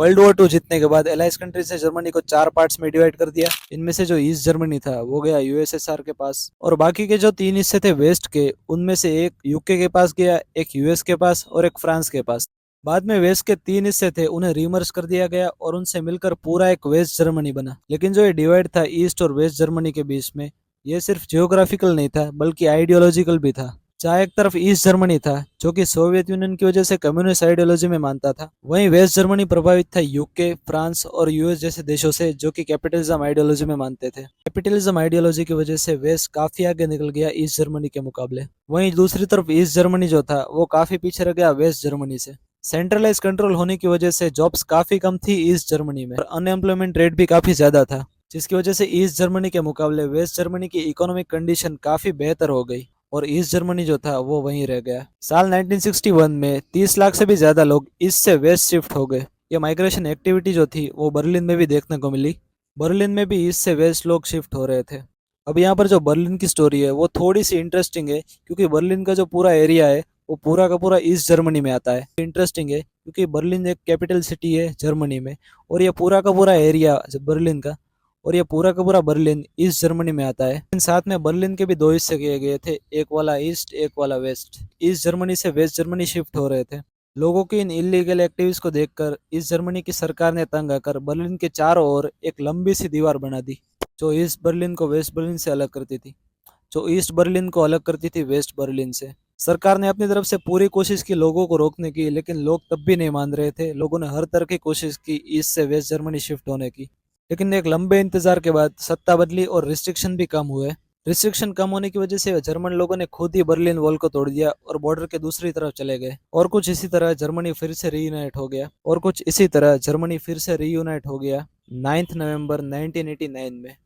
World war 2 जीतने के बाद एलाइज कंट्रीज ने जर्मनी को 4 पार्ट्स में डिवाइड कर दिया। इनमें से जो ईस्ट जर्मनी था वो गया यूएसएसआर के पास, और बाकी के जो 3 हिस्से थे वेस्ट के, उनमें से एक यूके के पास गया, एक यूएस के पास और एक फ्रांस के पास। बाद में वेस्ट के 3 हिस्से थे उन्हें रिमर्ज कर दिया गया और उनसे मिलकर पूरा एक वेस्ट जर्मनी बना। लेकिन जो ये डिवाइड था ईस्ट और वेस्ट जर्मनी के बीच में, ये सिर्फ जियोग्राफिकल नहीं था बल्कि आइडियोलॉजिकल भी था। जहाँ एक तरफ ईस्ट जर्मनी था जो कि सोवियत यूनियन की वजह से कम्युनिस्ट आइडियोलॉजी में मानता था, वहीं वेस्ट जर्मनी प्रभावित था यूके, फ्रांस और यूएस जैसे देशों से जो कि कैपिटलिज्म आइडियोलॉजी में मानते थे। कैपिटलिज्म आइडियोलॉजी की वजह से वेस्ट काफी आगे निकल गया ईस्ट जर्मनी के मुकाबले। वहीं दूसरी तरफ ईस्ट जर्मनी जो था वो काफी पीछे रह गया वेस्ट जर्मनी से। सेंट्रलाइज कंट्रोल होने की वजह से जॉब्स काफी कम थी ईस्ट जर्मनी में और अनएम्प्लॉयमेंट रेट भी काफी ज्यादा था, जिसकी वजह से ईस्ट जर्मनी के मुकाबले वेस्ट जर्मनी की इकोनॉमिक कंडीशन काफी बेहतर हो गई और ईस्ट जर्मनी जो था वो वहीं रह गया। साल 1961 में 30 लाख से भी ज्यादा लोग ईस्ट से वेस्ट शिफ्ट हो गए। ये माइग्रेशन एक्टिविटी जो थी वो बर्लिन में भी देखने को मिली। बर्लिन में भी ईस्ट से वेस्ट लोग शिफ्ट हो रहे थे। अब यहाँ पर जो बर्लिन की स्टोरी है वो थोड़ी सी इंटरेस्टिंग है, क्योंकि बर्लिन का जो पूरा एरिया है वो पूरा का पूरा ईस्ट जर्मनी में आता है। इंटरेस्टिंग है क्योंकि बर्लिन एक कैपिटल सिटी है जर्मनी में, और ये पूरा का पूरा एरिया बर्लिन का, और ये पूरा का पूरा बर्लिन ईस्ट जर्मनी में आता है। लेकिन साथ में बर्लिन के भी 2 हिस्से किए गए थे, एक वाला ईस्ट एक वाला वेस्ट। ईस्ट जर्मनी से वेस्ट जर्मनी शिफ्ट हो रहे थे। लोगों की इन इलीगल एक्टिविटीज को देखकर ईस्ट जर्मनी की सरकार ने तंग आकर बर्लिन के चारों ओर एक लंबी सी दीवार बना दी, जो ईस्ट बर्लिन को वेस्ट बर्लिन से अलग करती थी, जो ईस्ट बर्लिन को अलग करती थी वेस्ट बर्लिन से। सरकार ने अपनी तरफ से पूरी कोशिश की लोगों को रोकने की, लेकिन लोग तब भी नहीं मान रहे थे। लोगों ने हर तरह की कोशिश की ईस्ट से वेस्ट जर्मनी शिफ्ट होने की, लेकिन एक लंबे इंतजार के बाद सत्ता बदली और रिस्ट्रिक्शन भी कम हुए। रिस्ट्रिक्शन कम होने की वजह से जर्मन लोगों ने खुद ही बर्लिन वॉल को तोड़ दिया और बॉर्डर के दूसरी तरफ चले गए। और कुछ इसी तरह जर्मनी फिर से रीयूनाइट हो गया, 9 नवंबर 1989 में।